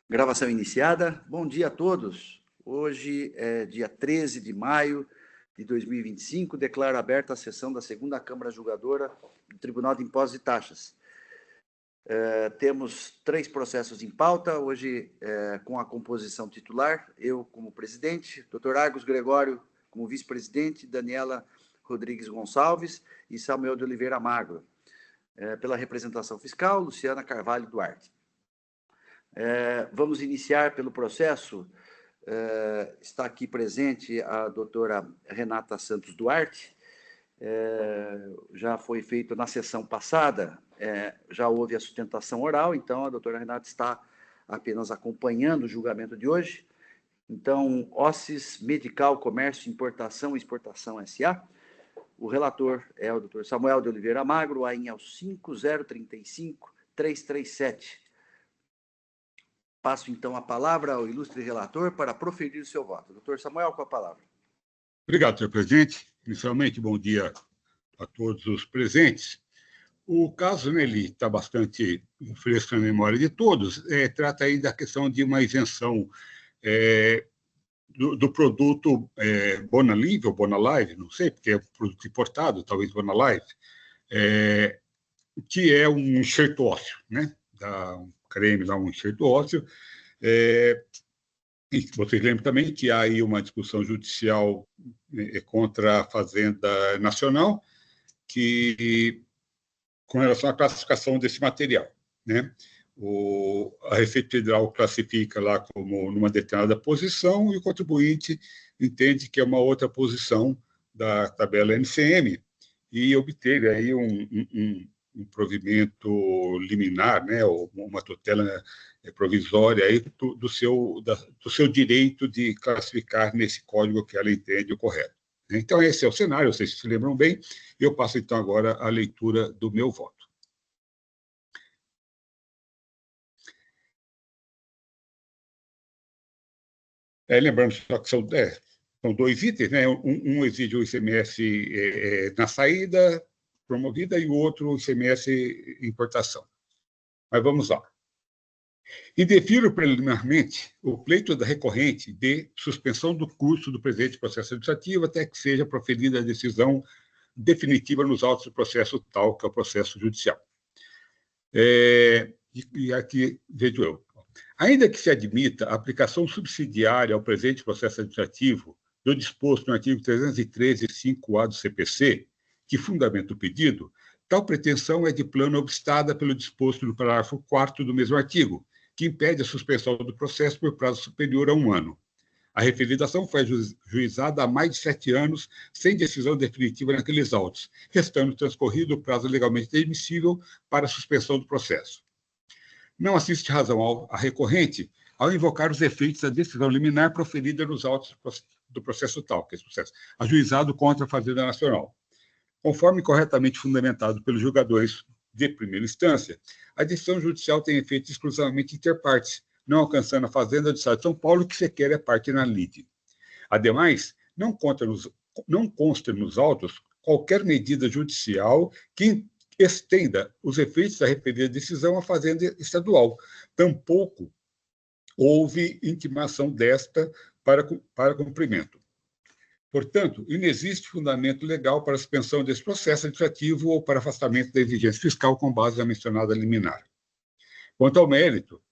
Gravação iniciada. Bom dia a todos. Hoje é dia 13 de maio de 2025. Declaro aberta a sessão da segunda Câmara Julgadora do Tribunal de Impostos e Taxas. Temos 3 processos em pauta. Hoje, com a composição titular, eu como presidente, Dr. Argos Gregório como vice-presidente, Daniela Rodrigues Gonçalves e Samuel de Oliveira Magro. Pela representação fiscal, Luciana Carvalho Duarte. Vamos iniciar pelo processo. Está aqui presente a doutora Renata Santos Duarte. Já foi feito na sessão passada, já houve a sustentação oral, então a doutora Renata está apenas acompanhando o julgamento de hoje. Então, Ossis Medical Comércio, Importação e Exportação S.A. O relator é o doutor Samuel de Oliveira Magro, AIN é o 5035337. Passo, então, a palavra ao ilustre relator para proferir o seu voto. Doutor Samuel, com a palavra. Obrigado, senhor presidente. Inicialmente, bom dia a todos os presentes. O caso, né, ele está bastante fresco na memória de todos. Trata aí da questão de uma isenção do produto Bonalive ou Bonalive, não sei, porque é um produto importado, talvez Bonalive, que é um enxerto ósseo, né? Um creme lá, um enxerto ósseo. E vocês lembram também que há aí uma discussão judicial contra a Fazenda Nacional com relação à classificação desse material, né? A Receita Federal classifica lá como numa determinada posição e o contribuinte entende que é uma outra posição da tabela NCM e obteve aí um provimento liminar, né, ou uma tutela provisória aí do seu direito de classificar nesse código que ela entende o correto. Então, esse é o cenário, vocês se lembram bem. Eu passo, então, agora a leitura do meu voto. Lembrando só que são 2 itens, né? Um exige o ICMS na saída promovida e o outro o ICMS importação. Mas vamos lá. Indefiro preliminarmente o pleito da recorrente de suspensão do curso do presente processo administrativo até que seja proferida a decisão definitiva nos autos do processo tal, que é o processo judicial. E aqui vejo eu. Ainda que se admita a aplicação subsidiária ao presente processo administrativo do disposto no artigo 313.5A do CPC, que fundamenta o pedido, tal pretensão é de plano obstada pelo disposto no parágrafo 4º do mesmo artigo, que impede a suspensão do processo por prazo superior a 1 ano. A referida ação foi juizada há mais de 7 anos, sem decisão definitiva naqueles autos, restando transcorrido o prazo legalmente admissível para a suspensão do processo. Não assiste razão à recorrente ao invocar os efeitos da decisão liminar proferida nos autos do processo tal, que é esse processo, ajuizado contra a Fazenda Nacional. Conforme corretamente fundamentado pelos julgadores de primeira instância, a decisão judicial tem efeito exclusivamente interpartes, não alcançando a Fazenda do Estado de São Paulo, que sequer é parte na lide. Ademais, não consta nos autos qualquer medida judicial que estenda os efeitos da referida decisão à Fazenda Estadual. Tampouco houve intimação desta para cumprimento. Portanto, inexiste fundamento legal para a suspensão desse processo administrativo ou para afastamento da exigência fiscal com base na mencionada liminar. Quanto ao mérito,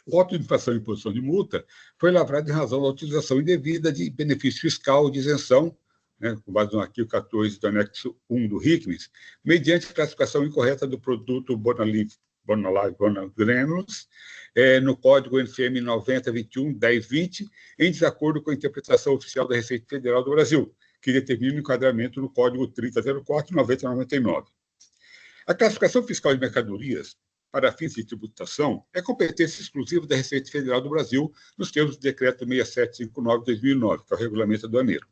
o auto de infração e imposição de multa foi lavrado em razão da utilização indevida de benefício fiscal de isenção, né, com base no artigo 14 do anexo 1 do RICMES, mediante classificação incorreta do produto Bonalive Granules, no código NCM 9021-1020, em desacordo com a interpretação oficial da Receita Federal do Brasil, que determina o enquadramento no código 3004-9099. A classificação fiscal de mercadorias para fins de tributação é competência exclusiva da Receita Federal do Brasil, nos termos do Decreto 6759/2009, que é o regulamento aduaneiro.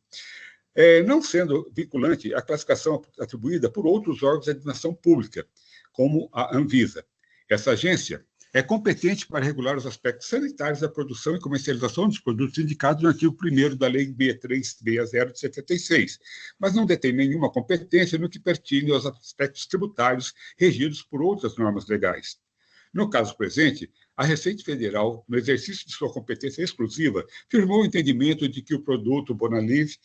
Não sendo vinculante a classificação atribuída por outros órgãos de administração pública, como a Anvisa. Essa agência é competente para regular os aspectos sanitários da produção e comercialização dos produtos indicados no artigo 1º da Lei 6360 de 76, mas não detém nenhuma competência no que pertine aos aspectos tributários regidos por outras normas legais. No caso presente, a Receita Federal, no exercício de sua competência exclusiva, firmou o entendimento de que o produto Bonalive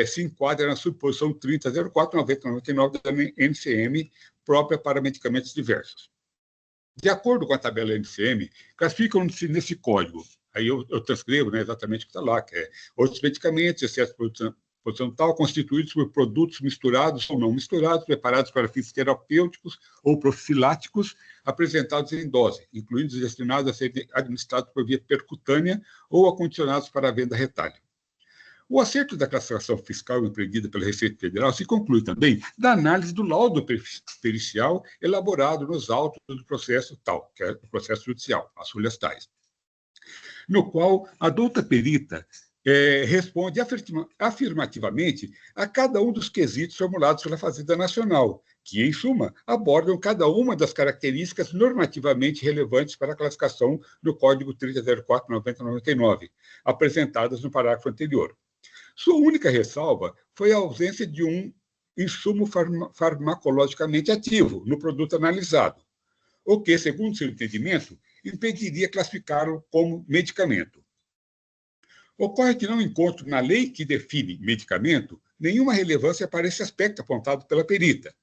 se enquadra na subposição 30.04.90.99 da NCM, própria para medicamentos diversos. De acordo com a tabela NCM, classificam-se nesse código, aí eu transcrevo, né, exatamente o que está lá, que é outros medicamentos, exceto posição tal, constituídos por produtos misturados ou não misturados, preparados para fins terapêuticos ou profiláticos, apresentados em dose, incluindo os destinados a serem administrados por via percutânea ou acondicionados para a venda retalho. O acerto da classificação fiscal empreendida pela Receita Federal se conclui também da análise do laudo pericial elaborado nos autos do processo tal, que é o processo judicial, as folhas tais, no qual a douta perita responde afirmativamente a cada um dos quesitos formulados pela Fazenda Nacional, que, em suma, abordam cada uma das características normativamente relevantes para a classificação do Código 30.04.90.99, apresentadas no parágrafo anterior. Sua única ressalva foi a ausência de um insumo farmacologicamente ativo no produto analisado, o que, segundo seu entendimento, impediria classificá-lo como medicamento. Ocorre que não encontro na lei que define medicamento nenhuma relevância para esse aspecto apontado pela perita.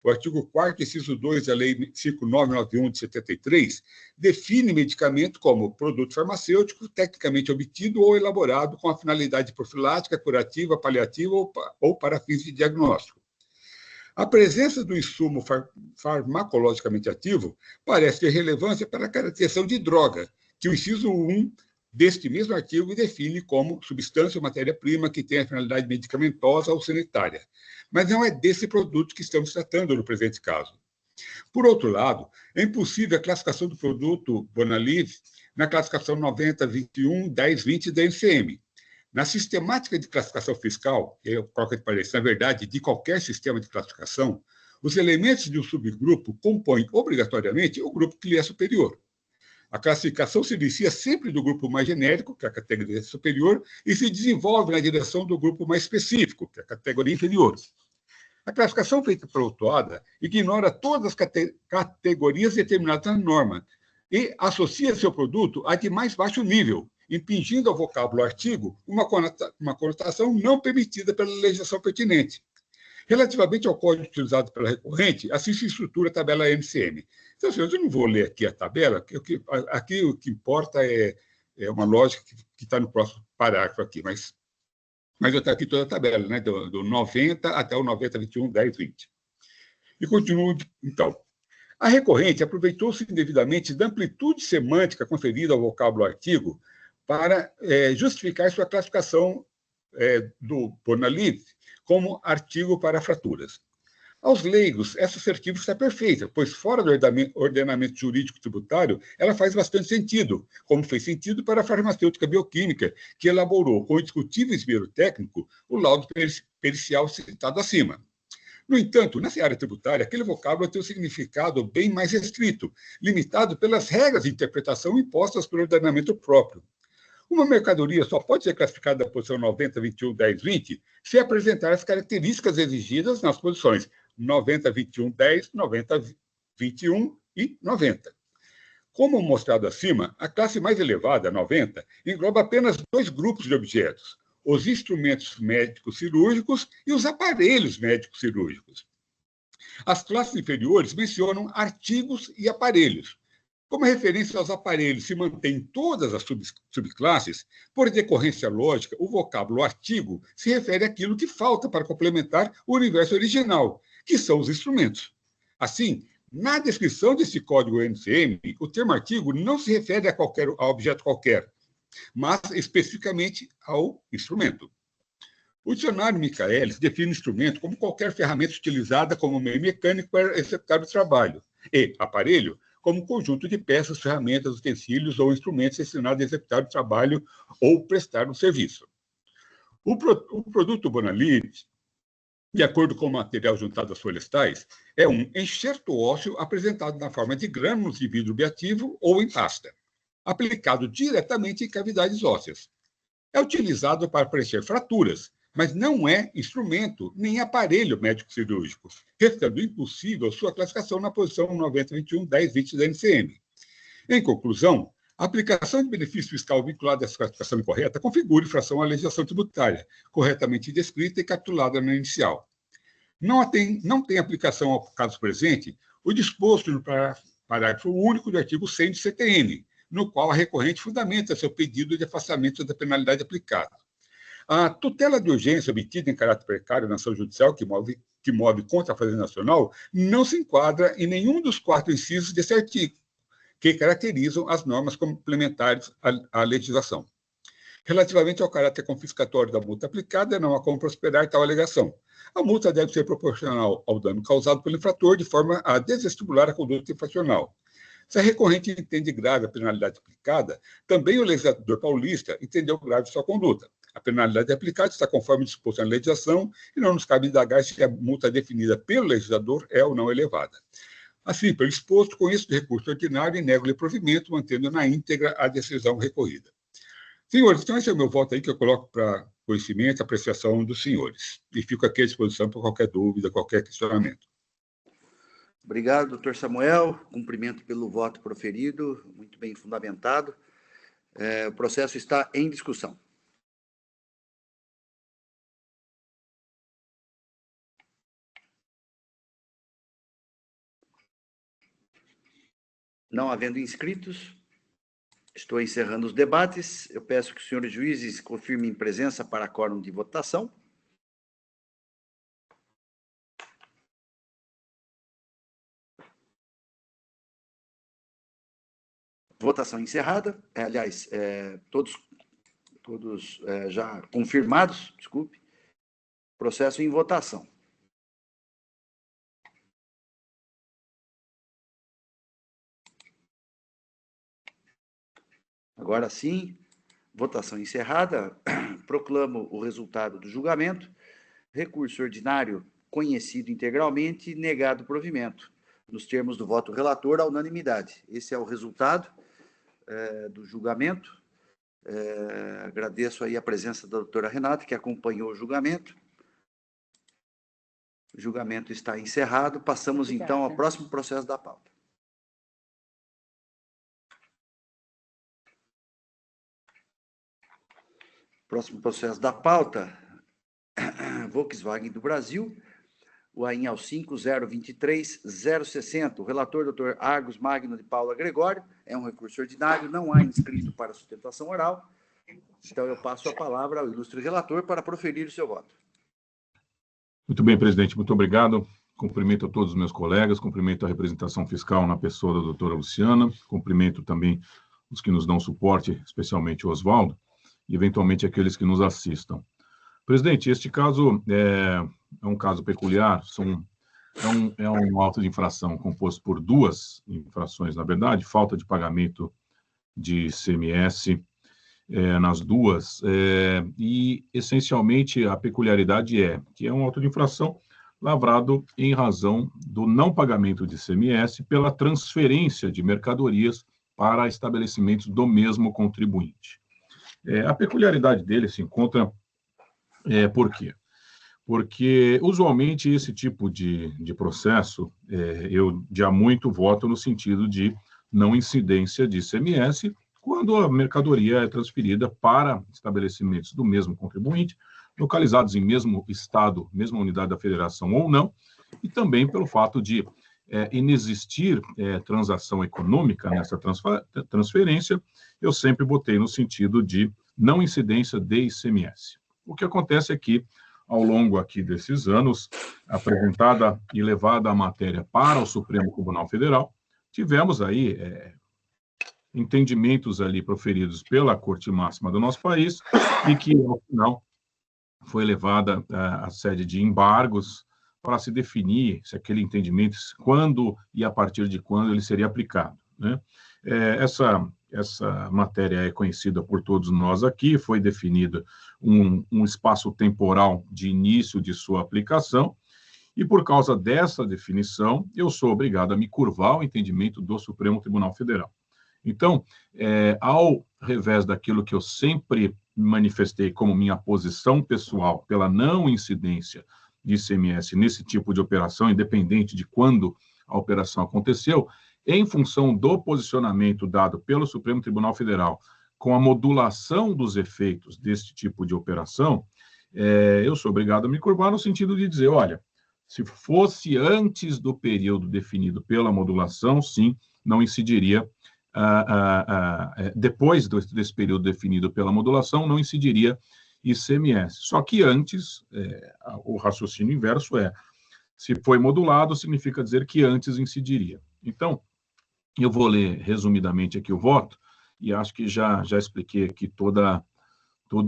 O artigo 4º, inciso 2 da Lei 5991 de 73, define medicamento como produto farmacêutico tecnicamente obtido ou elaborado com a finalidade profilática, curativa, paliativa ou para fins de diagnóstico. A presença do insumo farmacologicamente ativo parece ter relevância para a caracterização de droga, que o inciso 1 deste mesmo artigo define como substância ou matéria-prima que tem a finalidade medicamentosa ou sanitária. Mas não é desse produto que estamos tratando no presente caso. Por outro lado, é impossível a classificação do produto Bonalive na classificação 90.21.10.20 da NCM. Na sistemática de classificação fiscal, eu coloco de parecer, na verdade, de qualquer sistema de classificação, os elementos de um subgrupo compõem obrigatoriamente o grupo que lhe é superior. A classificação se inicia sempre do grupo mais genérico, que é a categoria superior, e se desenvolve na direção do grupo mais específico, que é a categoria inferior. A classificação feita pela autuada ignora todas as categorias determinadas na norma e associa seu produto a de mais baixo nível, impingindo ao vocábulo artigo uma conotação não permitida pela legislação pertinente. Relativamente ao código utilizado pela recorrente, assim se estrutura a tabela NCM. Então, senhores, eu não vou ler aqui a tabela, aqui o que importa é uma lógica que está no próximo parágrafo aqui, mas eu tenho aqui toda a tabela, né, do 90 até o 90.21.10.20. E continuo, então. A recorrente aproveitou-se indevidamente da amplitude semântica conferida ao vocábulo artigo para justificar sua classificação do Bonalive como artigo para fraturas. Aos leigos, essa assertiva está perfeita, pois fora do ordenamento jurídico tributário, ela faz bastante sentido, como fez sentido para a farmacêutica bioquímica, que elaborou, com indiscutível esmero técnico, o laudo pericial citado acima. No entanto, nessa área tributária, aquele vocábulo tem um significado bem mais restrito, limitado pelas regras de interpretação impostas pelo ordenamento próprio. Uma mercadoria só pode ser classificada na posição 90.21.10.20 se apresentar as características exigidas nas posições 90.21.10, 90.21 e 90. Como mostrado acima, a classe mais elevada, 90, engloba apenas dois grupos de objetos, os instrumentos médicos cirúrgicos e os aparelhos médicos cirúrgicos. As classes inferiores mencionam artigos e aparelhos. Como a referência aos aparelhos se mantém em todas as subclasses, por decorrência lógica, o vocábulo artigo se refere àquilo que falta para complementar o universo original, que são os instrumentos. Assim, na descrição desse código NCM, o termo artigo não se refere a objeto qualquer, mas especificamente ao instrumento. O dicionário Michaelis define instrumento como qualquer ferramenta utilizada como meio mecânico para executar o trabalho, e aparelho como conjunto de peças, ferramentas, utensílios ou instrumentos destinados a executar o trabalho ou prestar um serviço. O produto Bonalive, de acordo com o material juntado às folhas tais, é um enxerto ósseo apresentado na forma de grânulos de vidro biativo ou em pasta, aplicado diretamente em cavidades ósseas. É utilizado para preencher fraturas, mas não é instrumento nem aparelho médico-cirúrgico, restando impossível sua classificação na posição 9021-1020 da NCM. Em conclusão, a aplicação de benefício fiscal vinculado a essa classificação incorreta configura infração à legislação tributária, corretamente descrita e capitulada na inicial. Não tem aplicação ao caso presente o disposto no parágrafo único do artigo 100 do CTN, no qual a recorrente fundamenta seu pedido de afastamento da penalidade aplicada. A tutela de urgência obtida em caráter precário na ação judicial que move contra a Fazenda Nacional não se enquadra em nenhum dos 4 incisos desse artigo, que caracterizam as normas complementares à legislação. Relativamente ao caráter confiscatório da multa aplicada, não há como prosperar tal alegação. A multa deve ser proporcional ao dano causado pelo infrator, de forma a desestimular a conduta infracional. Se a recorrente entende grave a penalidade aplicada, também o legislador paulista entendeu grave sua conduta. A penalidade aplicada está conforme disposto na legislação e não nos cabe indagar se a multa definida pelo legislador é ou não elevada. Assim, pelo exposto, conheço de recurso ordinário e nego-lhe provimento, mantendo na íntegra a decisão recorrida. Senhores, então esse é o meu voto aí que eu coloco para conhecimento e apreciação dos senhores. E fico aqui à disposição para qualquer dúvida, qualquer questionamento. Obrigado, doutor Samuel. Cumprimento pelo voto proferido, muito bem fundamentado. O processo está em discussão. Não havendo inscritos, estou encerrando os debates. Eu peço que os senhores juízes confirmem presença para quórum de votação. Votação encerrada. Aliás, todos já confirmados, desculpe. Processo em votação. Agora sim, votação encerrada. Proclamo o resultado do julgamento. Recurso ordinário conhecido integralmente, negado provimento, nos termos do voto relator, à unanimidade. Esse é o resultado do julgamento. Agradeço aí a presença da doutora Renata, que acompanhou o julgamento. O julgamento está encerrado. Passamos, então, ao próximo processo da pauta. Próximo processo da pauta, Volkswagen do Brasil, o AIN ao 5023-060. O relator, doutor Argos Magno de Paula Gregório, é um recurso ordinário, não há inscrito para sustentação oral. Então, eu passo a palavra ao ilustre relator para proferir o seu voto. Muito bem, presidente, muito obrigado. Cumprimento a todos os meus colegas, cumprimento a representação fiscal na pessoa da doutora Luciana, cumprimento também os que nos dão suporte, especialmente o Oswaldo, e eventualmente aqueles que nos assistam. Presidente, este caso é um caso peculiar, é um auto de infração composto por 2 infrações, na verdade, falta de pagamento de ICMS nas duas, e essencialmente a peculiaridade é que é um auto de infração lavrado em razão do não pagamento de ICMS pela transferência de mercadorias para estabelecimentos do mesmo contribuinte. A peculiaridade dele se encontra, por quê? Porque, usualmente, esse tipo de processo, eu já muito voto no sentido de não incidência de ICMS, quando a mercadoria é transferida para estabelecimentos do mesmo contribuinte, localizados em mesmo estado, mesma unidade da federação ou não, e também pelo fato de inexistir transação econômica nessa transferência, eu sempre votei no sentido de não incidência de ICMS. O que acontece é que, ao longo aqui desses anos, apresentada e levada a matéria para o Supremo Tribunal Federal, tivemos aí entendimentos ali proferidos pela Corte Máxima do nosso país e que, ao final, foi levada à sede de embargos para se definir se aquele entendimento, quando e a partir de quando ele seria aplicado, né? Essa matéria é conhecida por todos nós aqui, foi definido um espaço temporal de início de sua aplicação, e por causa dessa definição, eu sou obrigado a me curvar ao entendimento do Supremo Tribunal Federal. Então, ao revés daquilo que eu sempre manifestei como minha posição pessoal pela não incidência de ICMS nesse tipo de operação, independente de quando a operação aconteceu, em função do posicionamento dado pelo Supremo Tribunal Federal com a modulação dos efeitos deste tipo de operação, eu sou obrigado a me curvar no sentido de dizer, olha, se fosse antes do período definido pela modulação, sim, não incidiria, depois desse período definido pela modulação, não incidiria ICMS. Só que antes, o raciocínio inverso se foi modulado, significa dizer que antes incidiria. Então, eu vou ler resumidamente aqui o voto, e acho que já expliquei aqui toda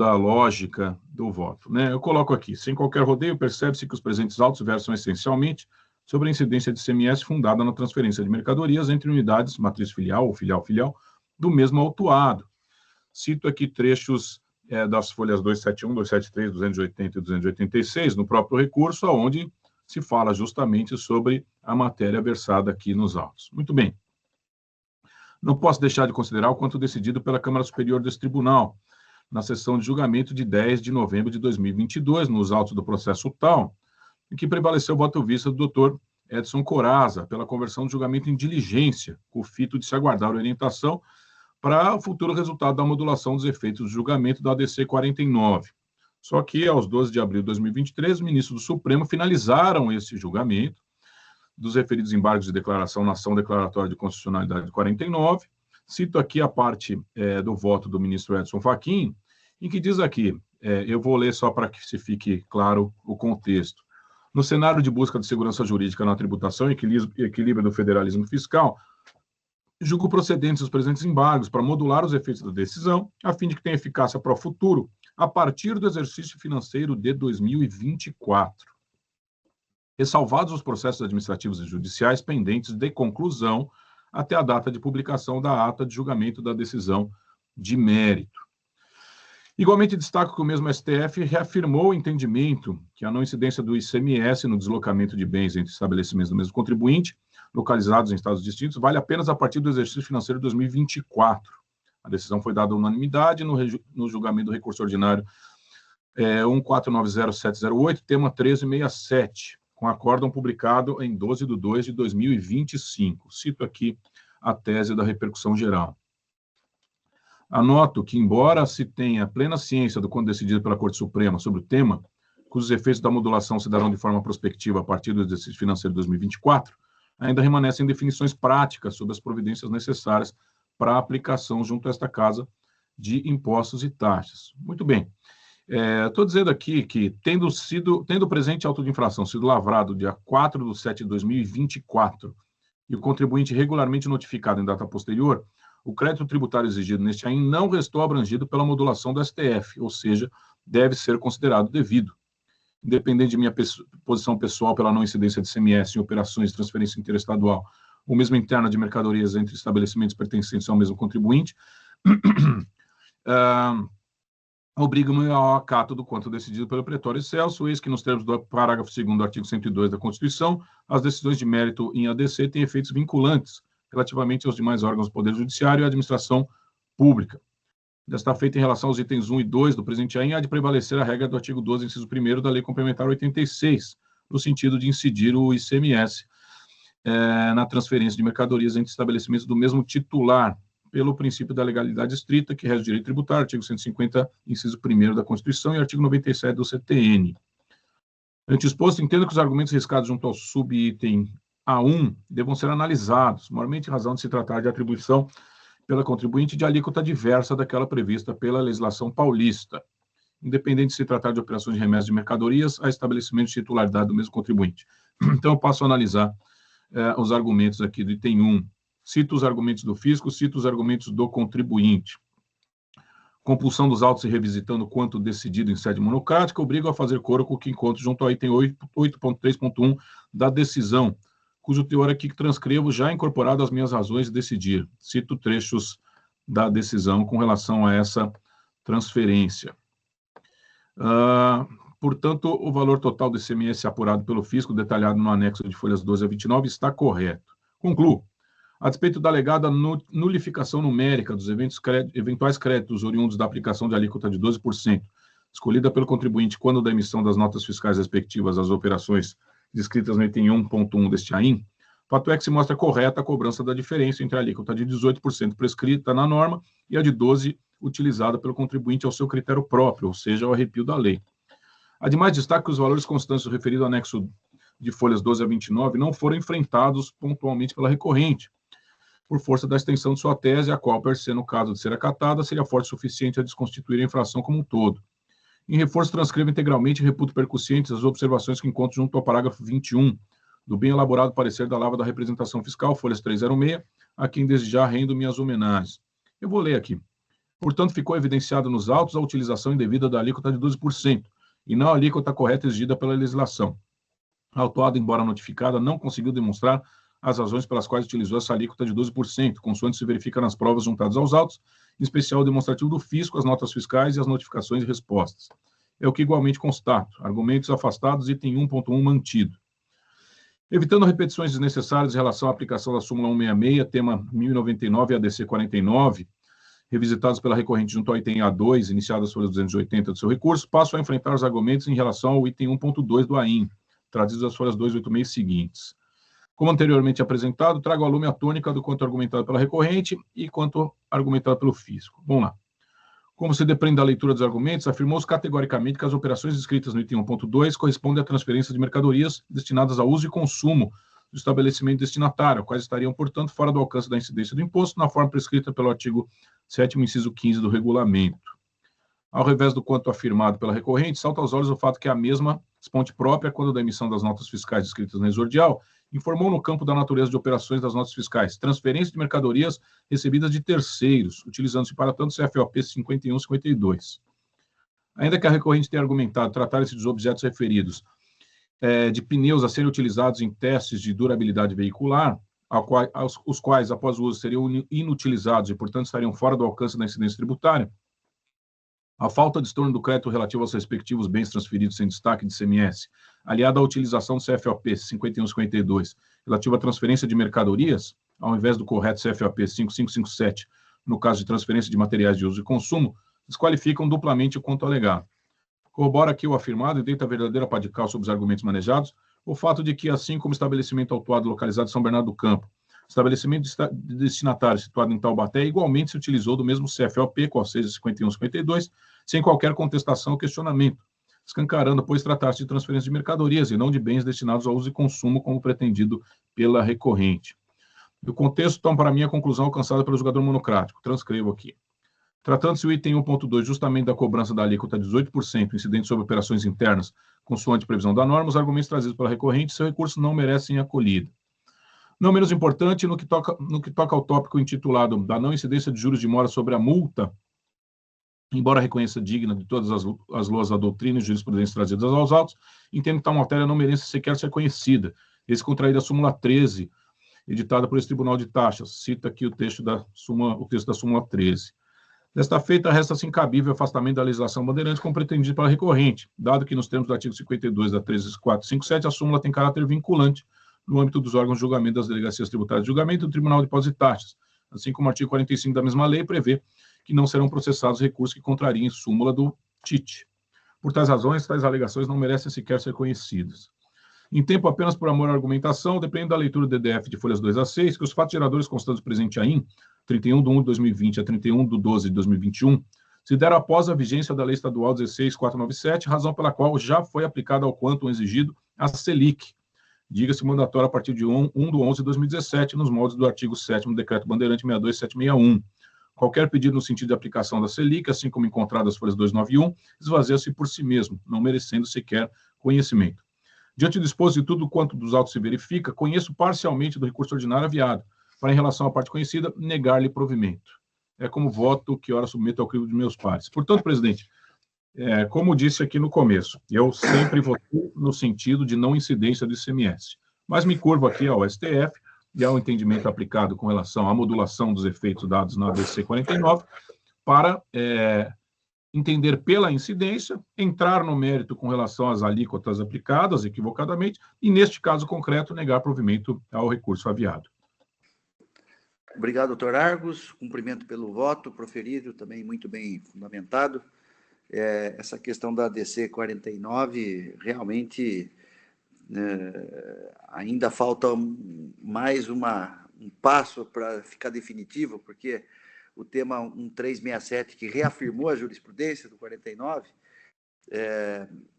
a lógica do voto, né? Eu coloco aqui, sem qualquer rodeio, percebe-se que os presentes autos versam essencialmente sobre a incidência de ICMS fundada na transferência de mercadorias entre unidades, matriz filial ou filial-filial, do mesmo autuado. Cito aqui trechos das folhas 271, 273, 280 e 286, no próprio recurso, onde se fala justamente sobre a matéria versada aqui nos autos. Muito bem. Não posso deixar de considerar o quanto decidido pela Câmara Superior desse Tribunal, na sessão de julgamento de 10 de novembro de 2022, nos autos do processo tal, em que prevaleceu o voto vista do Dr. Edson Coraza, pela conversão do julgamento em diligência, com o fito de se aguardar orientação para o futuro resultado da modulação dos efeitos do julgamento da ADC 49. Só que, aos 12 de abril de 2023, os ministros do Supremo finalizaram esse julgamento dos referidos embargos de declaração na ação declaratória de constitucionalidade 49. Cito aqui a parte do voto do ministro Edson Fachin, em que diz aqui, eu vou ler só para que se fique claro o contexto. No cenário de busca de segurança jurídica na tributação e equilíbrio do federalismo fiscal, julgo procedentes os presentes embargos para modular os efeitos da decisão, a fim de que tenha eficácia para o futuro, a partir do exercício financeiro de 2024. Ressalvados os processos administrativos e judiciais pendentes de conclusão até a data de publicação da ata de julgamento da decisão de mérito. Igualmente, destaco que o mesmo STF reafirmou o entendimento que a não incidência do ICMS no deslocamento de bens entre estabelecimentos do mesmo contribuinte, localizados em estados distintos, vale apenas a partir do exercício financeiro de 2024. A decisão foi dada à unanimidade no julgamento do recurso ordinário 1490708, tema 1367, com acórdão publicado em 12 de 2 de 2025. Cito aqui a tese da repercussão geral. Anoto que, embora se tenha plena ciência do quando decidido pela Corte Suprema sobre o tema, cujos efeitos da modulação se darão de forma prospectiva a partir do exercício financeiro de 2024, ainda remanescem definições práticas sobre as providências necessárias para a aplicação junto a esta Casa de impostos e taxas. Muito bem. Estou dizendo aqui que, tendo o presente auto de infração sido lavrado dia 4/7 de 2024 e o contribuinte regularmente notificado em data posterior, o crédito tributário exigido neste AIN não restou abrangido pela modulação do STF, ou seja, deve ser considerado devido. Independente de minha posição pessoal pela não incidência de ICMS em operações de transferência interestadual, ou mesmo interna de mercadorias entre estabelecimentos pertencentes ao mesmo contribuinte, obriga-me ao acato do quanto decidido pelo Pretório Celso, eis que, nos termos do parágrafo 2º do artigo 102 da Constituição, as decisões de mérito em ADC têm efeitos vinculantes relativamente aos demais órgãos do Poder Judiciário e à administração pública. Desta feita, em relação aos itens 1 e 2 do presente AIN, há de prevalecer a regra do artigo 12, inciso 1º da Lei Complementar 86, no sentido de incidir o ICMS na transferência de mercadorias entre estabelecimentos do mesmo titular, pelo princípio da legalidade estrita, que rege o direito tributário, artigo 150, inciso 1º da Constituição e artigo 97 do CTN. Ante o exposto, entendo que os argumentos riscados junto ao subitem A1 devam ser analisados, maiormente em razão de se tratar de atribuição pela contribuinte de alíquota diversa daquela prevista pela legislação paulista, independente de se tratar de operações de remessa de mercadorias a estabelecimentos de titularidade do mesmo contribuinte. Então, eu passo a analisar os argumentos aqui do item 1. Cito os argumentos do fisco, cito os argumentos do contribuinte. Compulsão dos autos e revisitando quanto decidido em sede monocrática, obriga a fazer coro com o que encontro junto ao item 8.3.1 da decisão, cujo teor aqui que transcrevo já incorporado às minhas razões de decidir. Cito trechos da decisão com relação a essa transferência. Portanto, o valor total do ICMS apurado pelo fisco, detalhado no anexo de folhas 12 a 29, está correto. Concluo. A despeito da alegada nulificação numérica dos eventuais créditos oriundos da aplicação de alíquota de 12%, escolhida pelo contribuinte quando da emissão das notas fiscais respectivas às operações descritas no item 1.1 deste AIN, fato é que se mostra correta a cobrança da diferença entre a alíquota de 18% prescrita na norma e a de 12% utilizada pelo contribuinte ao seu critério próprio, ou seja, ao arrepio da lei. Ademais, destaque que os valores constantes do referido anexo de folhas 12 a 29 não foram enfrentados pontualmente pela recorrente, por força da extensão de sua tese, a qual, per se no caso de ser acatada, seria forte o suficiente a desconstituir a infração como um todo. Em reforço, transcrevo integralmente e reputo percussientes as observações que encontro junto ao parágrafo 21 do bem elaborado parecer da Lavra da Representação Fiscal, folhas 306, a quem desde já rendo minhas homenagens. Eu vou ler aqui. Portanto, ficou evidenciado nos autos a utilização indevida da alíquota de 12%, e não a alíquota correta exigida pela legislação. A autuada, embora notificada, não conseguiu demonstrar as razões pelas quais utilizou essa alíquota de 12%, consoante se verifica nas provas juntadas aos autos, em especial o demonstrativo do fisco, as notas fiscais e as notificações e respostas. É o que igualmente constato. Argumentos afastados, item 1.1 mantido. Evitando repetições desnecessárias em relação à aplicação da súmula 166, tema 1099 e ADC 49, revisitados pela recorrente junto ao item A2, iniciadas folhas 280 do seu recurso, passo a enfrentar os argumentos em relação ao item 1.2 do AIN, trazidos às folhas 286 seguintes. Como anteriormente apresentado, trago à lume a tônica do quanto argumentado pela recorrente e quanto argumentado pelo fisco. Vamos lá. Como se depreende da leitura dos argumentos, afirmou-se categoricamente que as operações descritas no item 1.2 correspondem à transferência de mercadorias destinadas a uso e consumo do estabelecimento destinatário, quais estariam, portanto, fora do alcance da incidência do imposto, na forma prescrita pelo artigo 7º, inciso 15 do regulamento. Ao revés do quanto afirmado pela recorrente, salta aos olhos o fato que a mesma, fonte própria, quando da emissão das notas fiscais descritas na exordial, informou no campo da natureza de operações das notas fiscais, transferência de mercadorias recebidas de terceiros, utilizando-se para tanto CFOP 51 e 52. Ainda que a recorrente tenha argumentado tratar-se dos objetos referidos de pneus a serem utilizados em testes de durabilidade veicular, os quais, após o uso, seriam inutilizados e, portanto, estariam fora do alcance da incidência tributária, a falta de estorno do crédito relativo aos respectivos bens transferidos sem destaque de ICMS, aliada à utilização do CFOP 51 e 52, relativo à transferência de mercadorias, ao invés do correto CFOP 5557, no caso de transferência de materiais de uso e consumo, desqualificam duplamente o quanto alegado. Corrobora aqui o afirmado e deita a verdadeira pá de cal sobre os argumentos manejados, o fato de que, assim como o estabelecimento autuado localizado em São Bernardo do Campo, estabelecimento de destinatário situado em Taubaté igualmente se utilizou do mesmo CFOP, qual seja 51 e 52, sem qualquer contestação ou questionamento, escancarando, pois, tratar-se de transferência de mercadorias e não de bens destinados ao uso e consumo, como pretendido pela recorrente. Do contexto, então, para mim, a conclusão alcançada pelo julgador monocrático. Transcrevo aqui. Tratando-se o item 1.2 justamente da cobrança da alíquota de 18% incidente sobre operações internas, consoante previsão da norma, os argumentos trazidos pela recorrente, seu recurso não merecem acolhida. Não menos importante, no que toca ao tópico intitulado da não incidência de juros de mora sobre a multa, embora reconheça digna de todas as loas da doutrina e jurisprudência trazidas aos autos, entendo que tal matéria não merece sequer ser conhecida, esse contraído a súmula 13, editada por esse Tribunal de Taxas. Cita aqui o texto da súmula 13. Desta feita, resta-se incabível o afastamento da legislação bandeirante como pretendido pela recorrente, dado que, nos termos do artigo 52 da 13457, a súmula tem caráter vinculante no âmbito dos órgãos de julgamento das delegacias tributárias de julgamento do Tribunal de Impostos e Taxas, assim como o artigo 45 da mesma lei prevê que não serão processados recursos que contrariem súmula do TIT. Por tais razões, tais alegações não merecem sequer ser conhecidas. Em tempo apenas por amor à argumentação, depende da leitura do DDF de folhas 2 a 6, que os fatos geradores constantes presentes AIN, 31/1 de 2020 a 31/12 de 2021, se deram após a vigência da Lei Estadual 16.497, razão pela qual já foi aplicada ao quantum exigido a Selic, diga-se mandatória a partir de 1/11 de 2017, nos moldes do artigo 7º do Decreto Bandeirante 62761. Qualquer pedido no sentido de aplicação da Selic, assim como encontrado as folhas 291, esvazia-se por si mesmo, não merecendo sequer conhecimento. Diante do exposto de tudo quanto dos autos se verifica, conheço parcialmente do recurso ordinário aviado, para, em relação à parte conhecida, negar-lhe provimento. É como voto que ora submeto ao crivo de meus pares. Portanto, presidente, como disse aqui no começo, eu sempre votei no sentido de não incidência do ICMS, mas me curvo aqui ao STF e ao entendimento aplicado com relação à modulação dos efeitos dados na ADC 49, para entender pela incidência, entrar no mérito com relação às alíquotas aplicadas equivocadamente e, neste caso concreto, negar provimento ao recurso aviado. Obrigado, doutor Argos. Cumprimento pelo voto proferido, também muito bem fundamentado. Essa questão da DC 49, realmente, ainda falta mais um passo para ficar definitivo, porque o tema 1367, que reafirmou a jurisprudência do 49,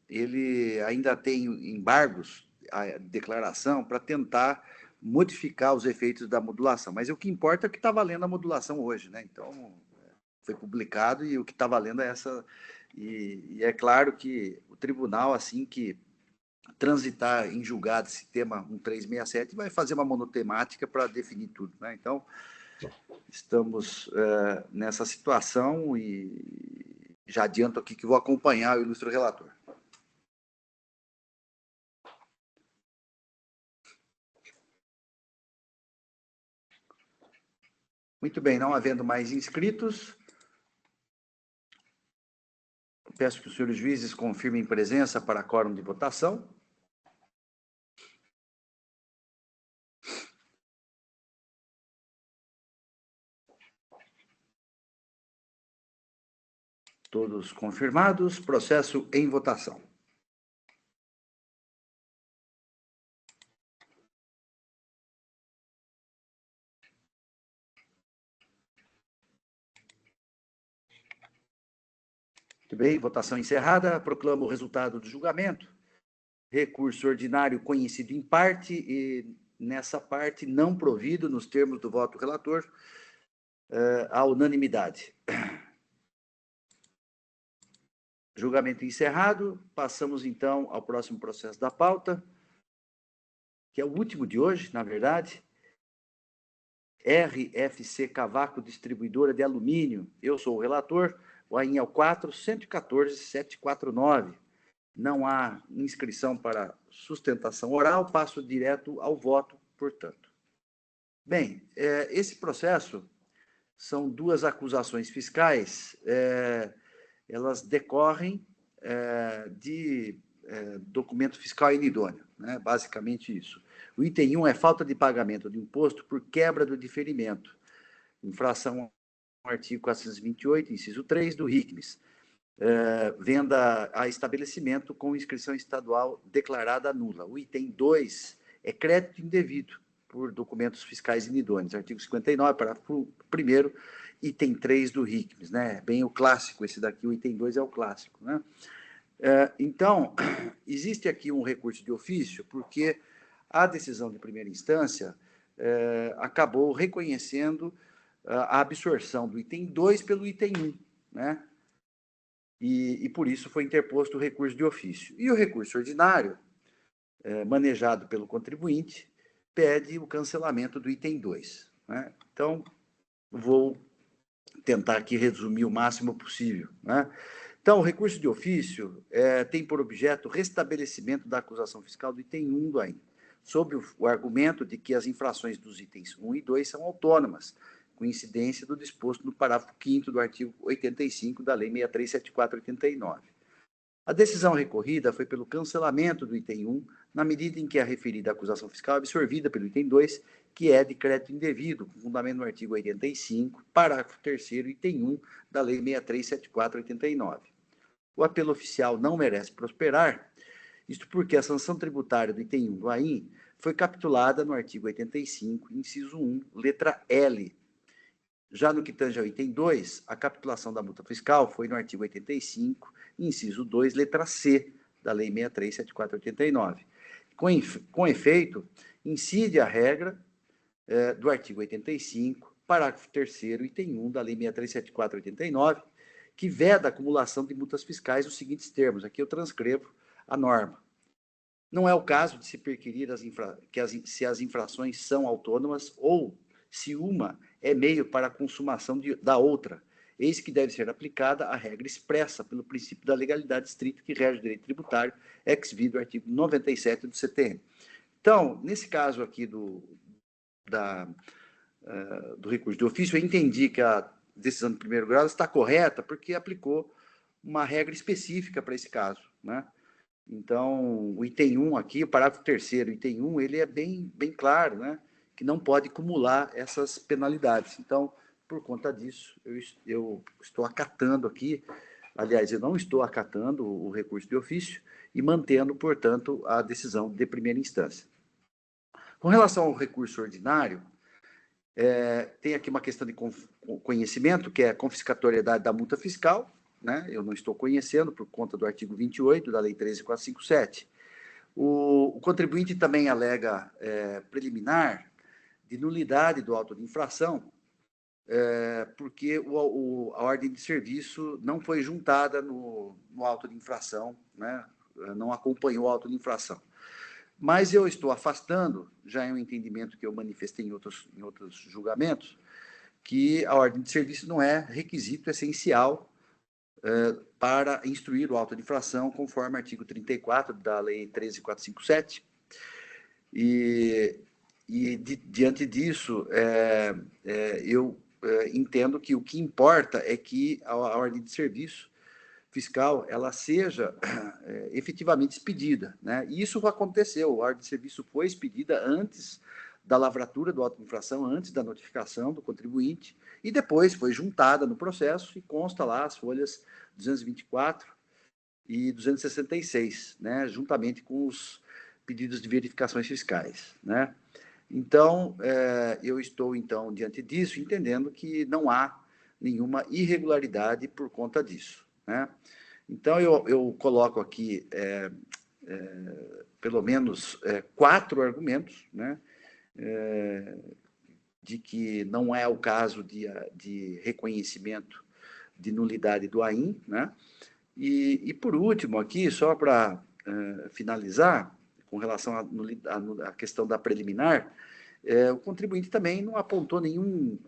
ele ainda tem embargos, a declaração, para tentar modificar os efeitos da modulação. Mas o que importa é o que está valendo a modulação hoje, né? Então, foi publicado e o que está valendo é essa. E é claro que o tribunal, assim que transitar em julgado esse tema 1367, vai fazer uma monotemática para definir tudo, né? Então, estamos nessa situação e já adianto aqui que vou acompanhar o ilustre relator. Muito bem, não havendo mais inscritos, peço que os senhores juízes confirmem presença para quórum de votação. Todos confirmados, processo em votação. Muito bem, votação encerrada. Proclamo o resultado do julgamento. Recurso ordinário conhecido em parte e, nessa parte, não provido nos termos do voto relator, à unanimidade. Julgamento encerrado. Passamos, então, ao próximo processo da pauta, que é o último de hoje, na verdade. RFC Cavaco Distribuidora de Alumínio. Eu sou o relator. O AIN é o 4.114.749. Não há inscrição para sustentação oral, passo direto ao voto, portanto. Bem, esse processo são duas acusações fiscais, elas decorrem de documento fiscal inidôneo, né? Basicamente isso. O item 1 é falta de pagamento de imposto por quebra do diferimento, infração ao artigo 428, inciso 3 do RICMES. Venda a estabelecimento com inscrição estadual declarada nula. O item 2 é crédito indevido por documentos fiscais inidôneos, artigo 59, parágrafo 1º, item 3 do RICMES, né? Bem o clássico, esse daqui, o item 2 é o clássico, né? Então, existe aqui um recurso de ofício, porque a decisão de primeira instância acabou reconhecendo a absorção do item 2 pelo item 1, né? E por isso foi interposto o recurso de ofício. E o recurso ordinário, manejado pelo contribuinte, pede o cancelamento do item 2, né? Então, vou tentar aqui resumir o máximo possível, né? Então, o recurso de ofício tem por objeto o restabelecimento da acusação fiscal do item 1 do AIN, sob o argumento de que as infrações dos itens 1 e 2 são autônomas, com incidência do disposto no parágrafo 5º do artigo 85 da Lei 6374/89. A decisão recorrida foi pelo cancelamento do item 1, na medida em que a referida acusação fiscal é absorvida pelo item 2, que é de crédito indevido, com fundamento no artigo 85, parágrafo 3º, item 1 da Lei 6374/89. O apelo oficial não merece prosperar, isto porque a sanção tributária do item 1 do AIN foi capitulada no artigo 85, inciso 1, letra L. Já no que tange ao item 2, a capitulação da multa fiscal foi no artigo 85, inciso 2, letra C, da Lei 6374/89. Com efeito, incide a regra do artigo 85, parágrafo 3º, item 1 da Lei 6374/89, que veda a acumulação de multas fiscais nos seguintes termos. Aqui eu transcrevo a norma. Não é o caso de se perquirir se as infrações são autônomas ou se uma é meio para a consumação da outra, eis que deve ser aplicada a regra expressa pelo princípio da legalidade estrita que rege o direito tributário, ex vide o artigo 97 do CTN. Então, nesse caso aqui do recurso de ofício, eu entendi que a decisão de primeiro grau está correta porque aplicou uma regra específica para esse caso, né? Então, o item 1 aqui, o parágrafo 3º, o item 1, ele é bem claro, né? que não pode acumular essas penalidades. Então, por conta disso, eu estou acatando aqui, aliás, eu não estou acatando o recurso de ofício e mantendo, portanto, a decisão de primeira instância. Com relação ao recurso ordinário, tem aqui uma questão de conhecimento, que é a confiscatoriedade da multa fiscal, né? Eu não estou conhecendo por conta do artigo 28 da Lei 13.457. O contribuinte também alega preliminar de nulidade do auto de infração, porque a ordem de serviço não foi juntada no auto de infração, né? Não acompanhou o auto de infração. Mas eu estou afastando, já é um entendimento que eu manifestei em outros julgamentos, que a ordem de serviço não é requisito essencial para instruir o auto de infração, conforme o artigo 34 da Lei 13.457. Diante disso, eu entendo que o que importa é que a ordem de serviço fiscal ela seja efetivamente expedida, né? E isso aconteceu, a ordem de serviço foi expedida antes da lavratura do auto de infração, antes da notificação do contribuinte, e depois foi juntada no processo e consta lá as folhas 224 e 266, né? Juntamente com os pedidos de verificações fiscais, né? Então, eu estou, então, diante disso, entendendo que não há nenhuma irregularidade por conta disso, né? Então, eu coloco aqui, pelo menos, 4 argumentos, né? De que não é o caso de reconhecimento de nulidade do AIN, né? E por último, aqui, só para finalizar, com relação à questão da preliminar, o contribuinte também não apontou nenhum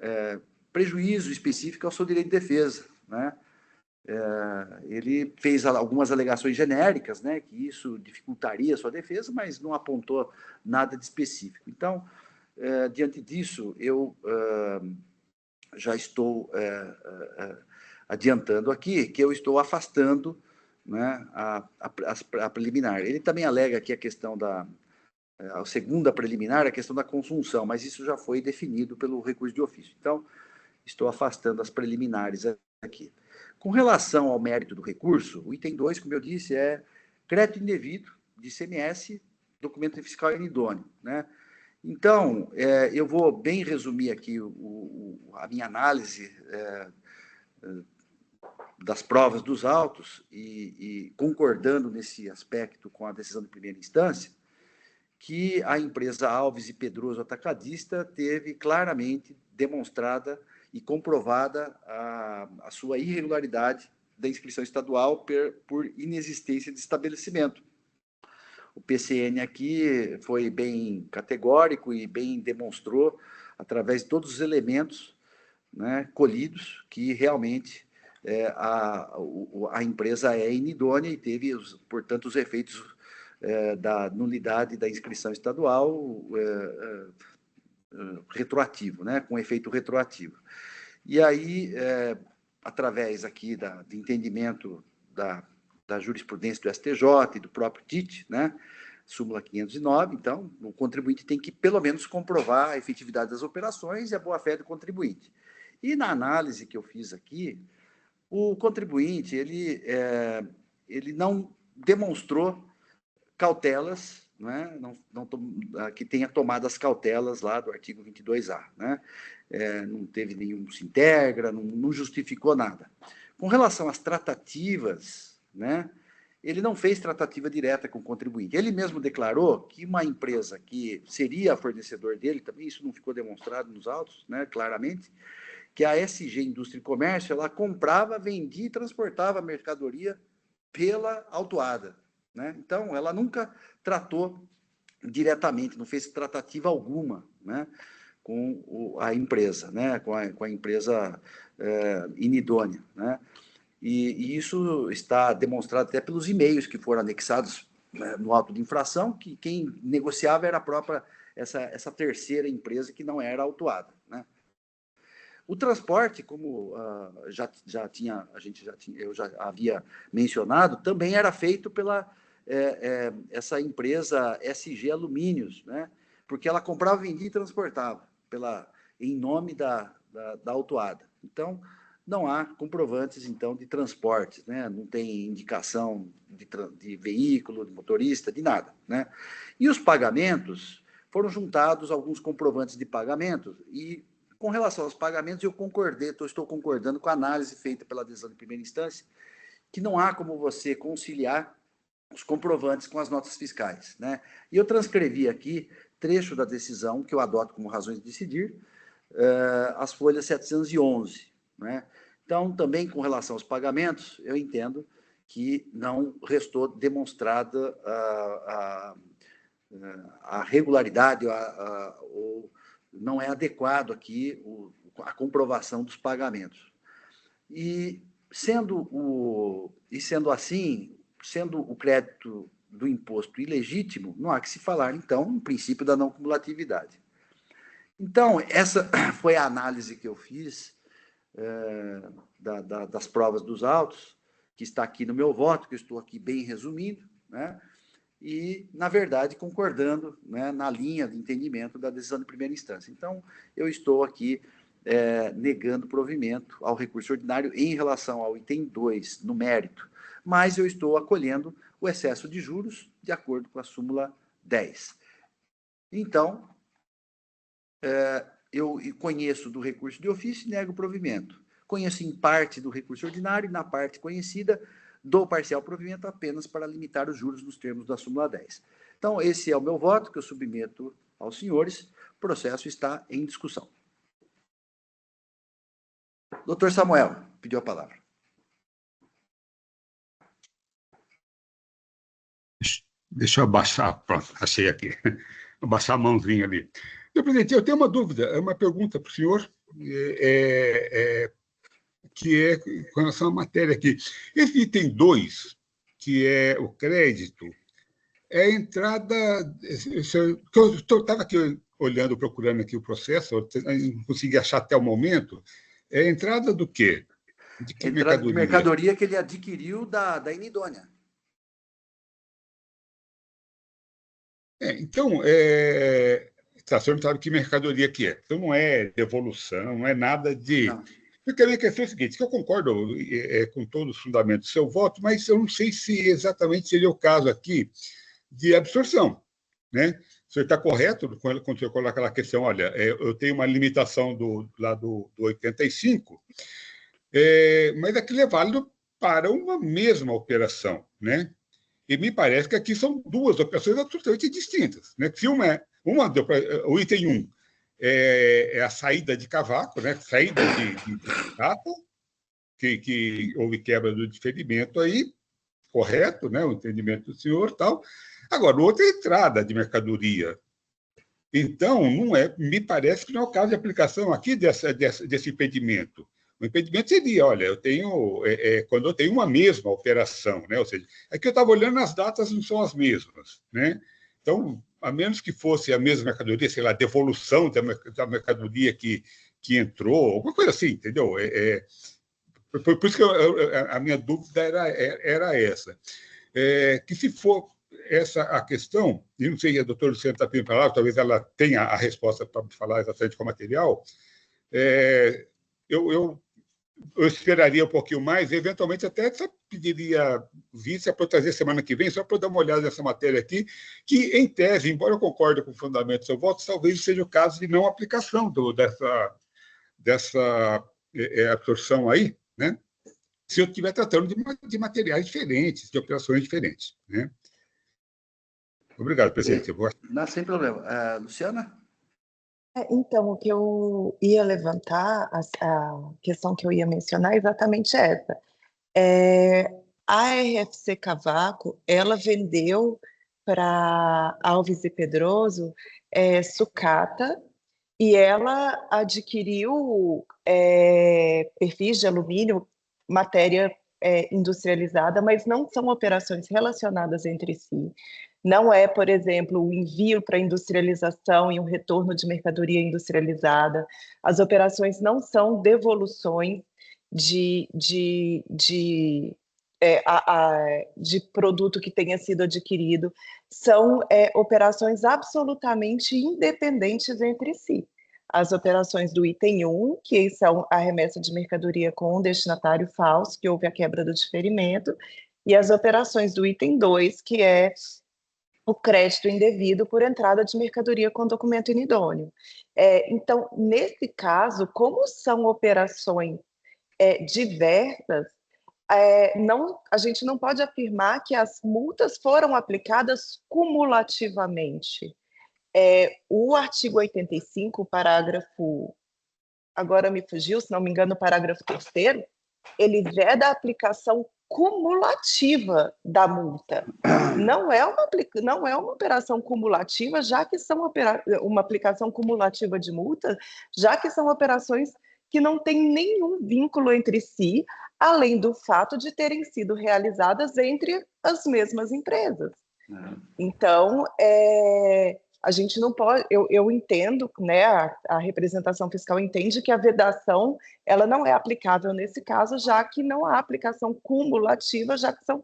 prejuízo específico ao seu direito de defesa, né? Ele fez algumas alegações genéricas, né, que isso dificultaria a sua defesa, mas não apontou nada de específico. Então, diante disso, eu já estou adiantando aqui que eu estou afastando, né, a preliminar. Ele também alega aqui a questão a segunda preliminar, a questão da consunção, mas isso já foi definido pelo recurso de ofício. Então, estou afastando as preliminares aqui. Com relação ao mérito do recurso, o item 2, como eu disse, é crédito indevido de ICMS, documento fiscal inidôneo, né? Então, eu vou bem resumir aqui a minha análise das provas dos autos e concordando nesse aspecto com a decisão de primeira instância, que a empresa Alves e Pedroso Atacadista teve claramente demonstrada e comprovada a sua irregularidade da inscrição estadual por inexistência de estabelecimento. O PCN aqui foi bem categórico e bem demonstrou, através de todos os elementos, né, colhidos, que realmente a empresa é inidônea e teve, portanto, os efeitos da nulidade da inscrição estadual retroativo, né, com efeito retroativo. E aí, através aqui do entendimento da jurisprudência do STJ e do próprio TIT, né, súmula 509, então, o contribuinte tem que, pelo menos, comprovar a efetividade das operações e a boa-fé do contribuinte. E na análise que eu fiz aqui, o contribuinte, ele não demonstrou cautelas, né, que tenha tomado as cautelas lá do artigo 22A, né? Não teve nenhum se integra, não justificou nada. Com relação às tratativas, né, ele não fez tratativa direta com o contribuinte. Ele mesmo declarou que uma empresa que seria fornecedor dele, também isso não ficou demonstrado nos autos, né, claramente, que a SG Indústria e Comércio, ela comprava, vendia e transportava a mercadoria pela autuada, né? Então, ela nunca tratou diretamente, não fez tratativa alguma, né, com a empresa, né, com a empresa inidônea, né? E isso está demonstrado até pelos e-mails que foram anexados, né, no auto de infração, que quem negociava era a própria essa terceira empresa que não era autuada, né? O transporte, como eu já havia mencionado, também era feito pela essa empresa SG Alumínios, né? porque ela comprava, vendia e transportava em nome da autuada. Então, não há comprovantes, então, de transportes, né? Não tem indicação de veículo, de motorista, de nada, né? E os pagamentos, foram juntados alguns comprovantes de pagamento, e com relação aos pagamentos, estou concordando com a análise feita pela decisão de primeira instância, que não há como você conciliar os comprovantes com as notas fiscais, né? E eu transcrevi aqui trecho da decisão, que eu adoto como razões de decidir, as folhas 711, né? Então, também com relação aos pagamentos, eu entendo que não restou demonstrada a regularidade, ou não é adequado aqui a comprovação dos pagamentos. E sendo assim, sendo o crédito do imposto ilegítimo, não há que se falar, então, no princípio da não cumulatividade. Então, essa foi a análise que eu fiz das provas dos autos, que está aqui no meu voto, que eu estou aqui bem resumindo, né? E, na verdade, concordando, né, na linha de entendimento da decisão de primeira instância. Então, eu estou aqui negando provimento ao recurso ordinário em relação ao item 2, no mérito, mas eu estou acolhendo o excesso de juros de acordo com a súmula 10. Então, eu conheço do recurso de ofício e nego provimento. Conheço em parte do recurso ordinário e na parte conhecida dou parcial provimento apenas para limitar os juros nos termos da súmula 10. Então, esse é o meu voto que eu submeto aos senhores. O processo está em discussão. Doutor Samuel, pediu a palavra. Deixa eu abaixar, pronto, achei aqui. Abaixar a mãozinha ali. Senhor presidente, eu tenho uma dúvida, é uma pergunta para o senhor, que é com relação à matéria aqui. Esse item 2, que é o crédito, é a entrada... Eu estava aqui olhando, procurando aqui o processo, eu não consegui achar até o momento. É a entrada do quê? De que entrada de mercadoria que ele adquiriu da Inidônea. Então, tá, o senhor não sabe que mercadoria que é. Então, não é devolução, não é nada de... Não. Eu queria dizer o seguinte, que eu concordo com todos os fundamentos do seu voto, mas eu não sei se exatamente seria o caso aqui de absorção, né? O senhor está correto quando o senhor coloca aquela questão, olha, eu tenho uma limitação lá do 85, mas aquilo é válido para uma mesma operação, né? E me parece que aqui são duas operações absolutamente distintas, né? Se o item 1 é a saída de cavaco, né? Saída de data, que houve quebra do diferimento aí, correto, né? O entendimento do senhor tal. Agora, o outro é a entrada de mercadoria. Então, me parece que não é o caso de aplicação aqui desse impedimento. O impedimento seria, olha, eu tenho quando eu tenho uma mesma operação, né? Ou seja, aqui eu estava olhando, as datas não são as mesmas, né? Então, a menos que fosse a mesma mercadoria, sei lá, devolução da mercadoria que entrou, alguma coisa assim, entendeu? Por isso que a minha dúvida era essa. Que se for essa a questão, e não sei se a doutora Luciana está pedindo para lá, talvez ela tenha a resposta para falar exatamente com o material, eu esperaria um pouquinho mais, eventualmente até pediria vice para trazer semana que vem, só para dar uma olhada nessa matéria aqui, que, em tese, embora eu concorde com o fundamento do seu voto, talvez seja o caso de não aplicação dessa absorção aí, né? Se eu estiver tratando de materiais diferentes, de operações diferentes, né? Obrigado, presidente. Não, sem problema. Luciana? Então, o que eu ia levantar, a questão que eu ia mencionar é exatamente essa. A RFC Cavaco, ela vendeu para Alves e Pedroso sucata, e ela adquiriu perfis de alumínio, matéria industrializada, mas não são operações relacionadas entre si. Não é, por exemplo, o envio para industrialização e um retorno de mercadoria industrializada. As operações não são devoluções de de produto que tenha sido adquirido, são operações absolutamente independentes entre si. As operações do item 1, que são a remessa de mercadoria com um destinatário falso, que houve a quebra do diferimento, e as operações do item 2, que é o crédito indevido por entrada de mercadoria com documento inidôneo. Então, nesse caso, como são operações diversas, a gente não pode afirmar que as multas foram aplicadas cumulativamente. O artigo 85, parágrafo, agora me fugiu, se não me engano, o parágrafo 3º, ele veda a aplicação cumulativa da multa. Não é uma operação cumulativa, já que são uma aplicação cumulativa de multa, já que são operações que não têm nenhum vínculo entre si, além do fato de terem sido realizadas entre as mesmas empresas. Então, a gente não pode, eu entendo, né, a representação fiscal entende que a vedação ela não é aplicável nesse caso, já que não há aplicação cumulativa, já que são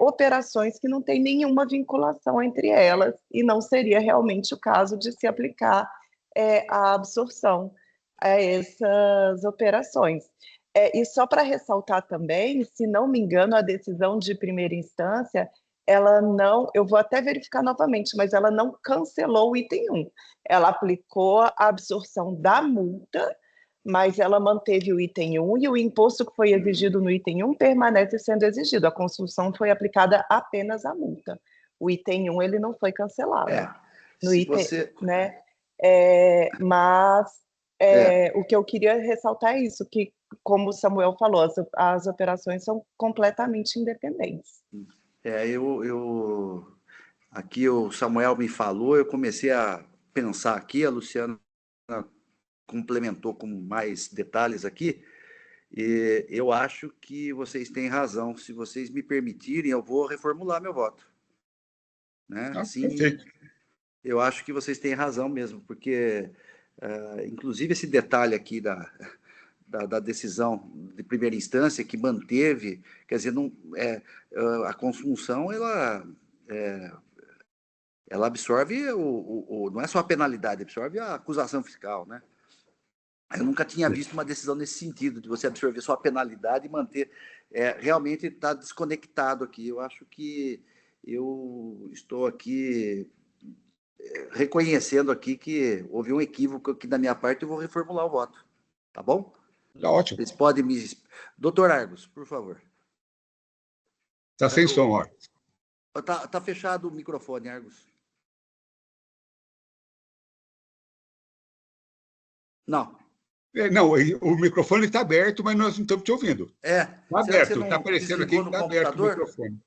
operações que não têm nenhuma vinculação entre elas, e não seria realmente o caso de se aplicar a absorção a essas operações. E só para ressaltar também, se não me engano, a decisão de primeira instância, ela não, eu vou até verificar novamente, mas ela não cancelou o item 1. Ela aplicou a absorção da multa, mas ela manteve o item 1 e o imposto que foi exigido no item 1 permanece sendo exigido. A construção foi aplicada apenas à multa. O item 1 ele não foi cancelado. No item, né? Mas o que eu queria ressaltar é isso, que, como o Samuel falou, as operações são completamente independentes. Aqui o Samuel me falou, eu comecei a pensar aqui, a Luciana complementou com mais detalhes aqui, e eu acho que vocês têm razão. Se vocês me permitirem, eu vou reformular meu voto. Né? Assim, eu acho que vocês têm razão mesmo, porque, inclusive, esse detalhe aqui da decisão de primeira instância, que manteve, quer dizer, não, a consunção, ela absorve, não é só a penalidade, absorve a acusação fiscal, né? Eu nunca tinha visto uma decisão nesse sentido, de você absorver só a penalidade e manter, realmente está desconectado aqui. Eu acho que eu estou aqui reconhecendo aqui que houve um equívoco aqui da minha parte, eu vou reformular o voto, tá bom? Tá ótimo. Vocês podem me... Doutor Argos, por favor. Está sem som, ó. Tá fechado o microfone, Argos. Não. Não, o microfone está aberto, mas nós não estamos te ouvindo. Está aberto, está aparecendo aqui que está aberto o microfone.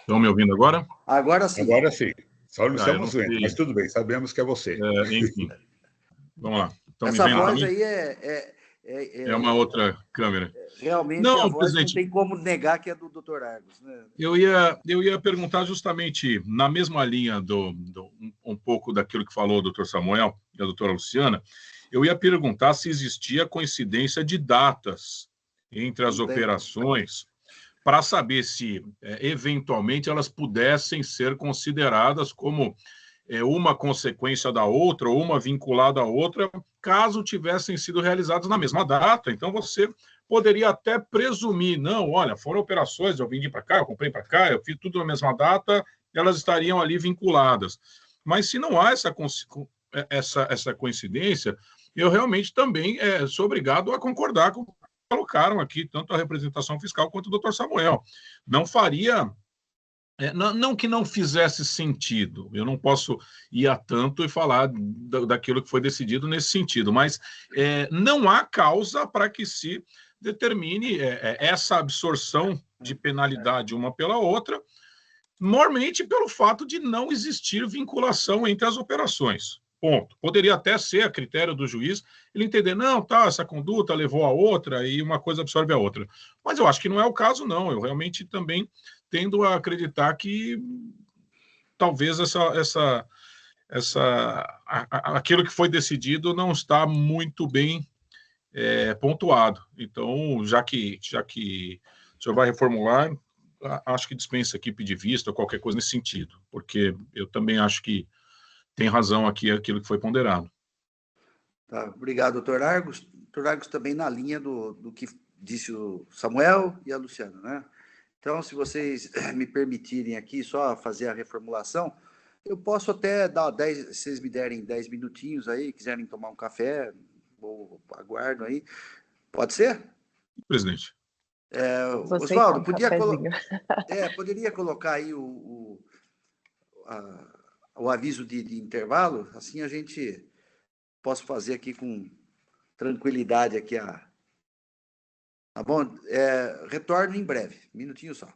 Estão me ouvindo agora? Agora sim. Agora sim. Só não estamos vendo, mas tudo bem, sabemos que é você. Enfim. Vamos lá. Estão Essa me vendo voz aí? É uma outra câmera. Realmente, não, a voz presidente, não tem como negar que é do Dr. Argos. Né? Eu ia perguntar justamente na mesma linha um pouco daquilo que falou o doutor Samuel e a doutora Luciana, eu ia perguntar se existia coincidência de datas entre as operações para saber se, eventualmente, elas pudessem ser consideradas como uma consequência da outra ou uma vinculada à outra, caso tivessem sido realizadas na mesma data. Então, você poderia até presumir, não, olha, foram operações, eu vendi para cá, eu comprei para cá, eu fiz tudo na mesma data, elas estariam ali vinculadas. Mas se não há essa coincidência, eu realmente também sou obrigado a concordar com o que colocaram aqui, tanto a representação fiscal quanto o doutor Samuel. Não faria... Não que não fizesse sentido, eu não posso ir a tanto e falar daquilo que foi decidido nesse sentido, mas não há causa para que se determine essa absorção de penalidade uma pela outra, normalmente pelo fato de não existir vinculação entre as operações. Ponto. Poderia até ser a critério do juiz ele entender, não, tá, essa conduta levou a outra e uma coisa absorve a outra. Mas eu acho que não é o caso, não. Eu realmente também tendo a acreditar que talvez aquilo que foi decidido não está muito bem pontuado. Então, já que o senhor vai reformular, acho que dispensa aqui pedir vista ou qualquer coisa nesse sentido, porque eu também acho que tem razão aqui aquilo que foi ponderado. Tá, obrigado, doutor Argos. Doutor Argos também na linha do que disse o Samuel e a Luciana, né? Então, se vocês me permitirem aqui só fazer a reformulação, eu posso até dar 10, se vocês me derem 10 minutinhos aí, quiserem tomar um café, ou aguardo aí. Pode ser? Presidente. Vou aceitar Oswaldo, um cafezinho. poderia colocar aí o aviso de intervalo? Assim a gente posso fazer aqui com tranquilidade aqui tá bom? Retorno em breve, minutinho só.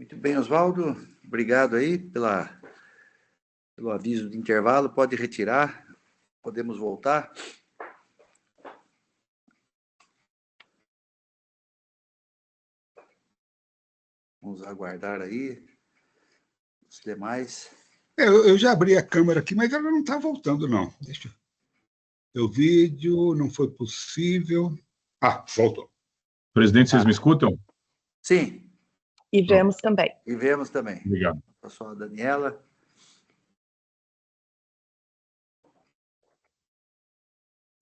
Muito bem, Oswaldo. Obrigado aí pelo aviso de intervalo. Pode retirar. Podemos voltar. Vamos aguardar aí os demais. Eu já abri a câmera aqui, mas ela não está voltando, não. Deixa eu... O vídeo não foi possível. Ah, voltou. Presidente, vocês me escutam? Sim. E vemos também. E vemos também. Obrigado. Pessoal, Daniela.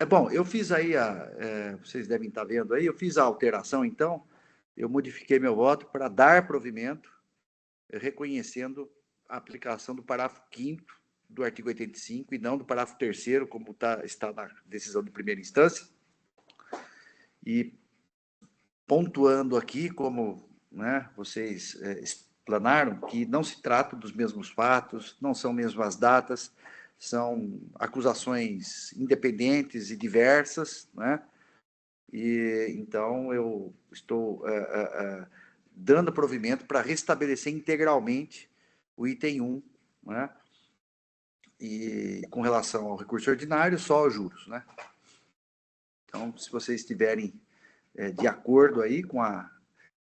Bom, eu fiz aí, vocês devem estar vendo aí, eu fiz a alteração, então, eu modifiquei meu voto para dar provimento, reconhecendo a aplicação do parágrafo 5º do artigo 85 e não do parágrafo 3º, como está na decisão de primeira instância. E pontuando aqui, como, né, vocês explanaram, que não se trata dos mesmos fatos, não são mesmas datas, são acusações independentes e diversas, né? E então eu estou dando provimento para restabelecer integralmente o item 1, né? E com relação ao recurso ordinário, só os juros, né? Então, se vocês estiverem de acordo aí com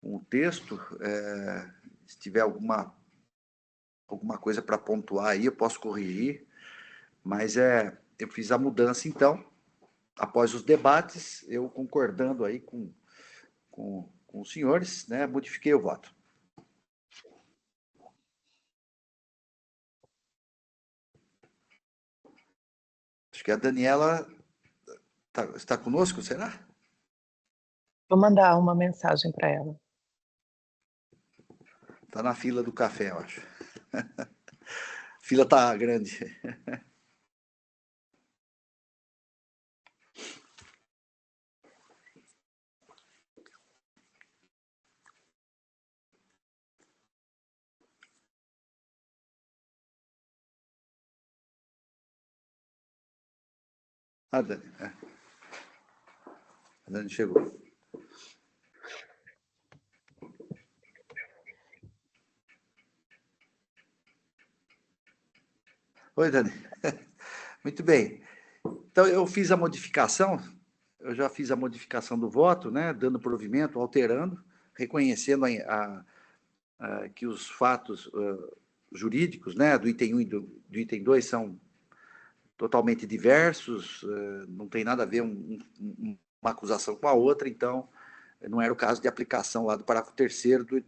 o texto, se tiver alguma coisa para pontuar aí, eu posso corrigir, mas eu fiz a mudança, então, após os debates, eu concordando aí com os senhores, né, modifiquei o voto. Acho que a Daniela está conosco, será? Vou mandar uma mensagem para ela. Está na fila do café, eu acho. A fila está grande. A Dani, a Dani chegou. Oi, Dani. Muito bem. Então, eu fiz a modificação, eu já fiz a modificação do voto, né, dando provimento, alterando, reconhecendo que os fatos jurídicos, né, do item 1 e do item 2 são totalmente diversos, não tem nada a ver uma acusação com a outra, então não era o caso de aplicação lá do parágrafo 3º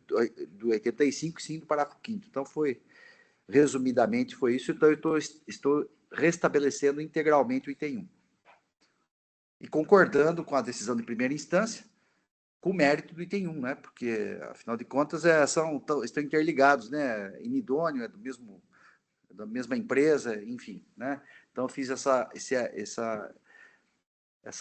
do 85, sim do parágrafo 5º. Então, resumidamente, foi isso. Então, eu estou restabelecendo integralmente o item 1. E concordando com a decisão de primeira instância, com o mérito do item 1, né? Porque, afinal de contas, estão interligados, né? Inidôneo, da mesma empresa, enfim, né? Então, eu fiz essa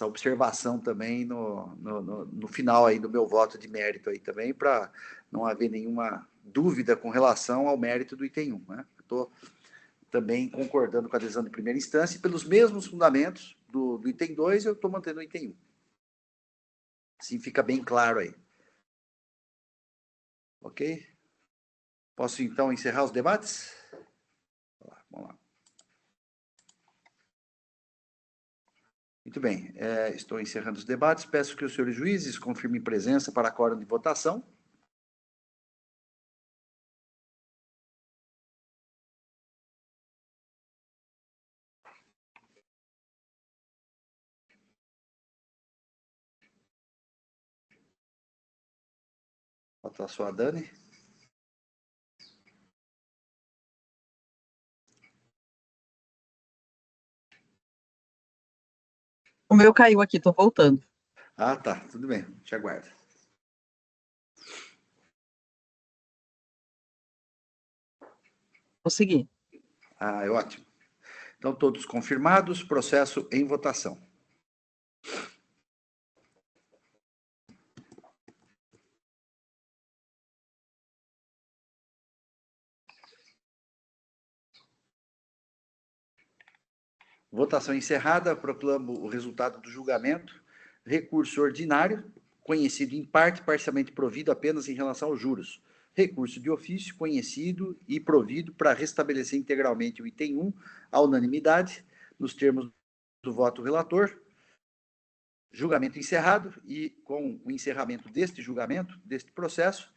observação também no final aí do meu voto de mérito aí também, para não haver nenhuma dúvida com relação ao mérito do item 1, né? Estou também concordando com a decisão de primeira instância e pelos mesmos fundamentos do item 2, eu estou mantendo o item 1. Assim fica bem claro aí. Ok? Posso, então, encerrar os debates? Vamos lá. Muito bem. Estou encerrando os debates. Peço que os senhores juízes confirmem presença para a quórum de votação. Falta só a Dani. O meu caiu aqui, estou voltando. Ah, tá. Tudo bem. Te aguardo. Consegui. Ah, é ótimo. Então, todos confirmados, processo em votação. Votação encerrada, proclamo o resultado do julgamento. Recurso ordinário, conhecido em parte, parcialmente provido apenas em relação aos juros. recurso de ofício conhecido e provido para restabelecer integralmente o item 1, à unanimidade, nos termos do voto relator. Julgamento encerrado, e com o encerramento deste julgamento, deste processo,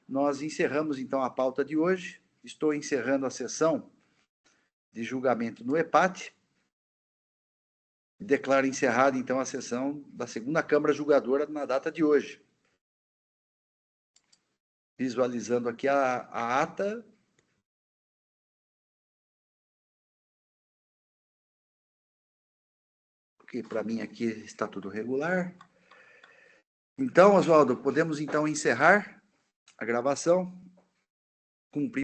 nós encerramos, então, a pauta de hoje. Estou encerrando a sessão de julgamento no EPAT. Declaro encerrada, então, a sessão da segunda Câmara Julgadora na data de hoje. Visualizando aqui a ata. Porque para mim aqui está tudo regular. Então, Oswaldo, podemos então encerrar a gravação. Cumprir